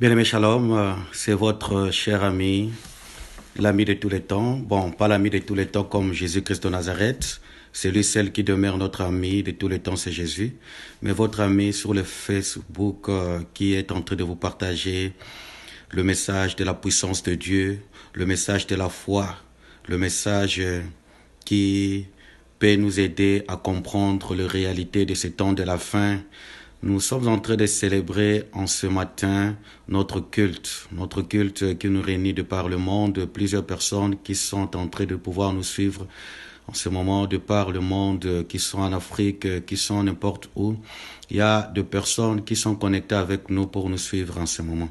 Bien-aimé Shalom, c'est votre cher ami, l'ami de tous les temps. Bon, pas l'ami de tous les temps comme Jésus-Christ de Nazareth. Celle qui demeure notre ami de tous les temps, c'est Jésus. Mais votre ami sur le Facebook qui est en train de vous partager le message de la puissance de Dieu, le message de la foi, le message qui peut nous aider à comprendre la réalité de ce temps de la fin. Nous sommes en train de célébrer en ce matin notre culte qui nous réunit de par le monde, plusieurs personnes qui sont en train de pouvoir nous suivre en ce moment de par le monde, qui sont en Afrique, qui sont n'importe où. Il y a des personnes qui sont connectées avec nous pour nous suivre en ce moment.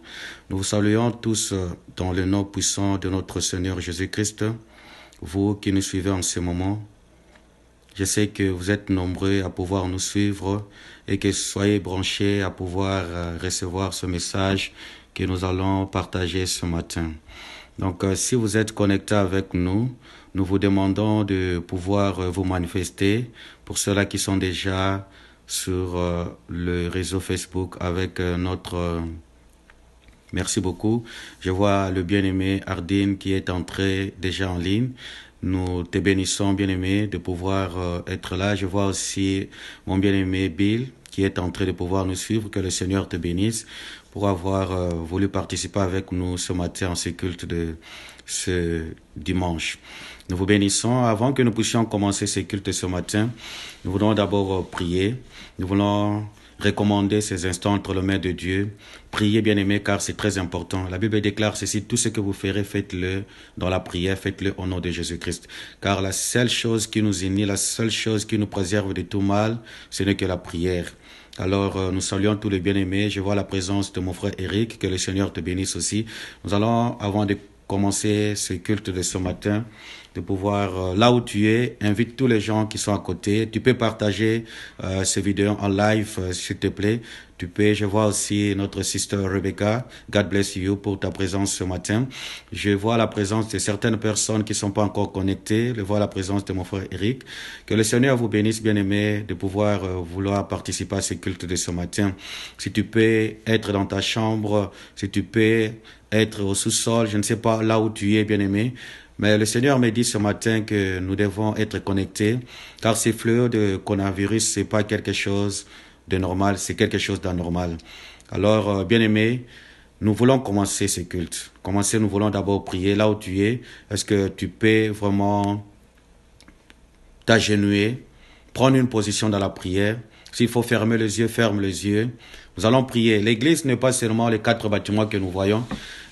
Nous vous saluons tous dans le nom puissant de notre Seigneur Jésus-Christ. Vous qui nous suivez en ce moment, je sais que vous êtes nombreux à pouvoir nous suivre et que soyez branchés à pouvoir recevoir ce message que nous allons partager ce matin. Donc, si vous êtes connectés avec nous, nous vous demandons de pouvoir vous manifester. Pour ceux-là qui sont déjà sur le réseau Facebook avec notre... Merci beaucoup. Je vois le bien-aimé Ardine qui est entré déjà en ligne. Nous te bénissons, bien-aimé, de pouvoir être là. Je vois aussi mon bien-aimé Bill qui est en train de pouvoir nous suivre. Que le Seigneur te bénisse pour avoir voulu participer avec nous ce matin en ce culte de ce dimanche. Nous vous bénissons. Avant que nous puissions commencer ce culte ce matin, nous voulons d'abord prier. Nous voulons recommander ces instants entre les mains de Dieu. Priez, bien-aimés, car c'est très important. La Bible déclare ceci: tout ce que vous ferez, faites-le dans la prière, faites-le au nom de Jésus-Christ. Car la seule chose qui nous unit, la seule chose qui nous préserve de tout mal, ce n'est que la prière. Alors, nous saluons tous les bien-aimés. Je vois la présence de mon frère Eric, que le Seigneur te bénisse aussi. Nous allons, avant de commencer ce culte de ce matin, de pouvoir, là où tu es, invite tous les gens qui sont à côté. Tu peux partager ces vidéos en live, s'il te plaît. Tu peux, je vois aussi notre sister Rebecca. God bless you pour ta présence ce matin. Je vois la présence de certaines personnes qui ne sont pas encore connectées. Je vois la présence de mon frère Eric. Que le Seigneur vous bénisse, bien-aimé, de pouvoir vouloir participer à ce culte de ce matin. Si tu peux être dans ta chambre, si tu peux être au sous-sol, je ne sais pas là où tu es, bien-aimé. Mais le Seigneur me dit ce matin que nous devons être connectés, car ces fléaux de coronavirus, c'est pas quelque chose de normal, c'est quelque chose d'anormal. Alors, bien-aimés, nous voulons commencer ce culte. Nous voulons d'abord prier là où tu es. Est-ce que tu peux vraiment t'agenouiller, prendre une position dans la prière? S'il faut fermer les yeux, ferme les yeux. Nous allons prier. L'église n'est pas seulement les 4 bâtiments que nous voyons.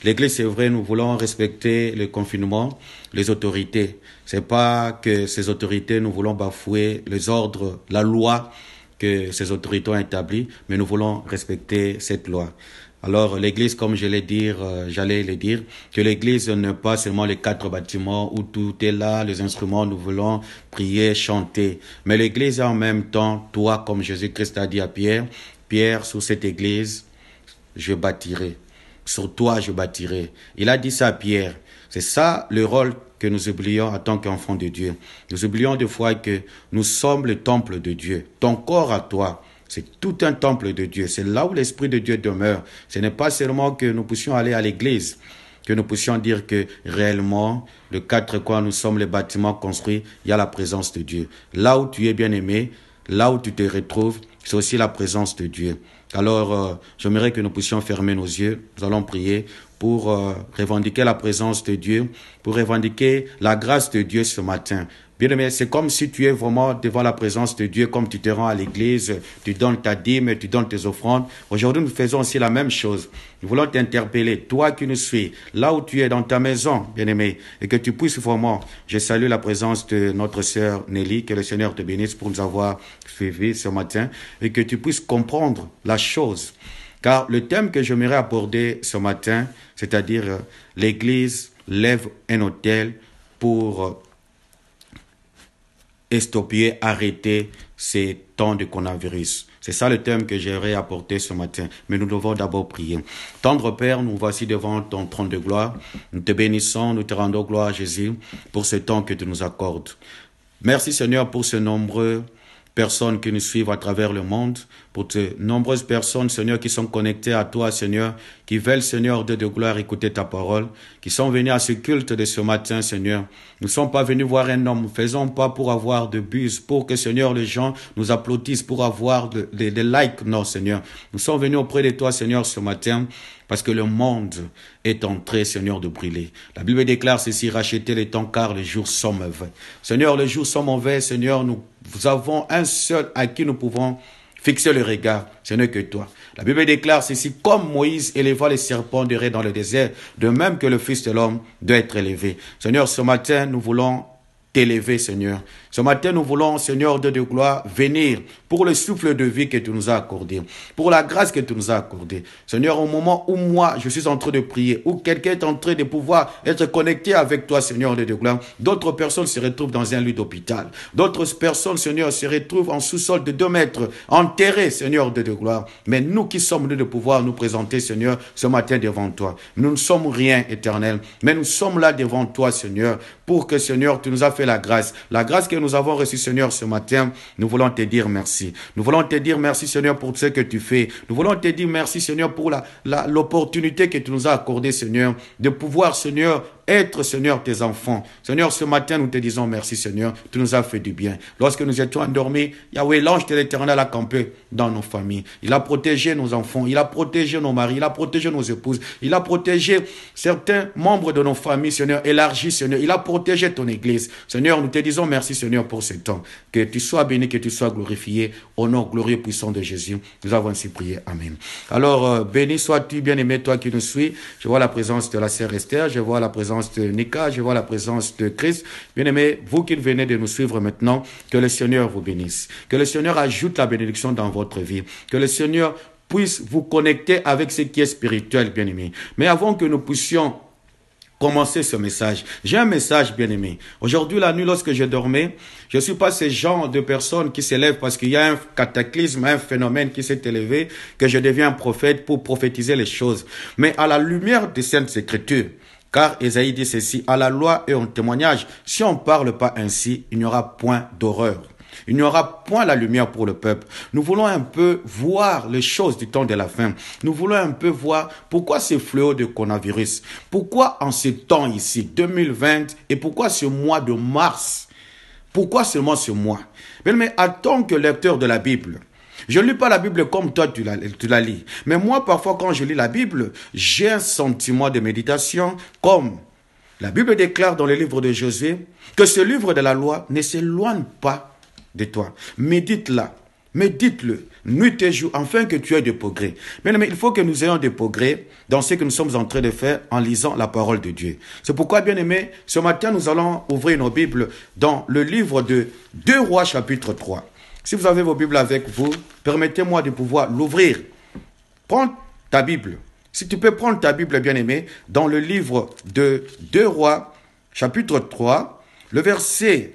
L'église, c'est vrai, nous voulons respecter le confinement, les autorités. C'est pas que ces autorités, nous voulons bafouer les ordres, la loi que ces autorités ont établie, mais nous voulons respecter cette loi. Alors, l'église, comme j'allais le dire, que l'église n'est pas seulement les 4 bâtiments où tout est là, les instruments, nous voulons prier, chanter. Mais l'église est en même temps, toi, comme Jésus-Christ a dit à Pierre, Pierre, sur cette église, je bâtirai. Sur toi, je bâtirai. Il a dit ça à Pierre. C'est ça le rôle que nous oublions en tant qu'enfants de Dieu. Nous oublions des fois que nous sommes le temple de Dieu. Ton corps à toi, c'est tout un temple de Dieu. C'est là où l'Esprit de Dieu demeure. Ce n'est pas seulement que nous puissions aller à l'église, que nous puissions dire que réellement, le 4 coins, nous sommes les bâtiments construits, il y a la présence de Dieu. Là où tu es bien-aimé, là où tu te retrouves, c'est aussi la présence de Dieu. Alors, j'aimerais que nous puissions fermer nos yeux. Nous allons prier pour revendiquer la présence de Dieu, pour revendiquer la grâce de Dieu ce matin. Bien-aimé, c'est comme si tu es vraiment devant la présence de Dieu, comme tu te rends à l'église, tu donnes ta dîme, tu donnes tes offrandes. Aujourd'hui, nous faisons aussi la même chose. Nous voulons t'interpeller, toi qui nous suis, là où tu es dans ta maison, bien-aimé, et que tu puisses vraiment, je salue la présence de notre sœur Nelly, que le Seigneur te bénisse pour nous avoir suivis ce matin, et que tu puisses comprendre la chose. Car le thème que j'aimerais aborder ce matin, c'est-à-dire l'Église lève un autel pour stopper, arrêter ces temps de coronavirus. C'est ça le thème que j'aimerais apporter ce matin. Mais nous devons d'abord prier. Tendre Père, nous voici devant ton trône de gloire. Nous te bénissons, nous te rendons gloire à Jésus pour ce temps que tu nous accordes. Merci Seigneur pour ce nombreux personnes qui nous suivent à travers le monde, pour de nombreuses personnes, Seigneur, qui sont connectées à toi, Seigneur, qui veulent, Seigneur, de gloire, écouter ta parole, qui sont venus à ce culte de ce matin, Seigneur. Nous ne sommes pas venus voir un homme, faisons pas pour avoir de buzz, pour que, Seigneur, les gens nous applaudissent, pour avoir des likes, non, Seigneur. Nous sommes venus auprès de toi, Seigneur, ce matin, parce que le monde est en train, Seigneur, de brûler. La Bible déclare ceci, rachetez les temps car les jours sont mauvais. Seigneur, les jours sont mauvais, Seigneur, nous avons un seul à qui nous pouvons fixer le regard, ce n'est que toi. La Bible déclare ceci, comme Moïse éleva les serpents de raies dans le désert, de même que le Fils de l'homme doit être élevé. Seigneur, ce matin, nous voulons t'élever, Seigneur. Ce matin, nous voulons, Seigneur, de gloire, venir pour le souffle de vie que tu nous as accordé, pour la grâce que tu nous as accordée. Seigneur, au moment où moi, je suis en train de prier, où quelqu'un est en train de pouvoir être connecté avec toi, Seigneur de gloire, d'autres personnes se retrouvent dans un lit d'hôpital. D'autres personnes, Seigneur, se retrouvent en sous-sol de 2 mètres, enterrés, Seigneur de gloire. Mais nous qui sommes venus de pouvoir nous présenter, Seigneur, ce matin devant toi. Nous ne sommes rien, Éternel, mais nous sommes là devant toi, Seigneur, pour que, Seigneur, tu nous as fait la grâce que nous avons reçue, Seigneur, ce matin. Nous voulons te dire merci. Nous voulons te dire merci, Seigneur, pour ce que tu fais. Nous voulons te dire merci, Seigneur, pour l'opportunité que tu nous as accordée, Seigneur, de pouvoir, Seigneur, être, Seigneur, tes enfants. Seigneur, ce matin, nous te disons merci, Seigneur. Tu nous as fait du bien. Lorsque nous étions endormis, Yahweh, l'ange de l'Éternel a campé dans nos familles. Il a protégé nos enfants. Il a protégé nos maris. Il a protégé nos épouses. Il a protégé certains membres de nos familles, Seigneur. Élargi, Seigneur. Il a protégé ton église. Seigneur, nous te disons merci, Seigneur, pour ce temps. Que tu sois béni, que tu sois glorifié. Au nom glorieux et puissant de Jésus. Nous avons ainsi prié. Amen. Alors, béni sois-tu, bien-aimé, toi qui nous suis. Je vois la présence de la sœur Esther. Je vois la présence de Nika, je vois la présence de Christ. Bien-aimés, vous qui venez de nous suivre maintenant, que le Seigneur vous bénisse. Que le Seigneur ajoute la bénédiction dans votre vie. Que le Seigneur puisse vous connecter avec ce qui est spirituel, bien-aimés. Mais avant que nous puissions commencer ce message, j'ai un message, bien-aimé. Aujourd'hui, la nuit, lorsque je dormais, je ne suis pas ce genre de personne qui s'élève parce qu'il y a un cataclysme, un phénomène qui s'est élevé, que je deviens un prophète pour prophétiser les choses. Mais à la lumière des Saintes Écritures, car Ésaïe dit ceci, à la loi et au témoignage, si on ne parle pas ainsi, il n'y aura point d'horreur. Il n'y aura point la lumière pour le peuple. Nous voulons un peu voir les choses du temps de la fin. Nous voulons un peu voir pourquoi ce fléau de coronavirus. Pourquoi en ce temps ici, 2020, et pourquoi ce mois de mars. Pourquoi seulement ce mois? Mais en tant que lecteur de la Bible, je ne lis pas la Bible comme toi tu la lis. Mais moi, parfois, quand je lis la Bible, j'ai un sentiment de méditation comme la Bible déclare dans le livre de Josué que ce livre de la loi ne s'éloigne pas de toi. Médite-la, médite-le, nuit et jour, afin que tu aies des progrès. Mais il faut que nous ayons des progrès dans ce que nous sommes en train de faire en lisant la parole de Dieu. C'est pourquoi, bien-aimés, ce matin, nous allons ouvrir nos Bibles dans le livre de 2 Rois, chapitre 3. Si vous avez vos Bibles avec vous, permettez-moi de pouvoir l'ouvrir. Prends ta Bible. Si tu peux prendre ta Bible, bien-aimé, dans le livre de 2 Rois, chapitre 3, le verset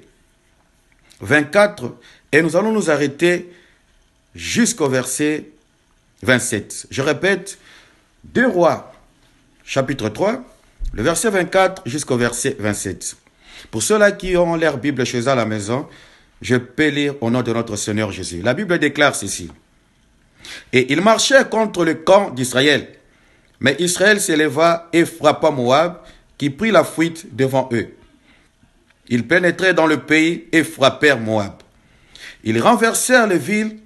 24, et nous allons nous arrêter jusqu'au verset 27. Je répète, 2 Rois, chapitre 3, le verset 24 jusqu'au verset 27. Pour ceux-là qui ont leur Bible chez eux à la maison, je peux lire au nom de notre Seigneur Jésus. La Bible déclare ceci. Et il marchait contre le camp d'Israël. Mais Israël s'éleva et frappa Moab, qui prit la fuite devant eux. Ils pénétrèrent dans le pays et frappèrent Moab. Ils renversèrent les villes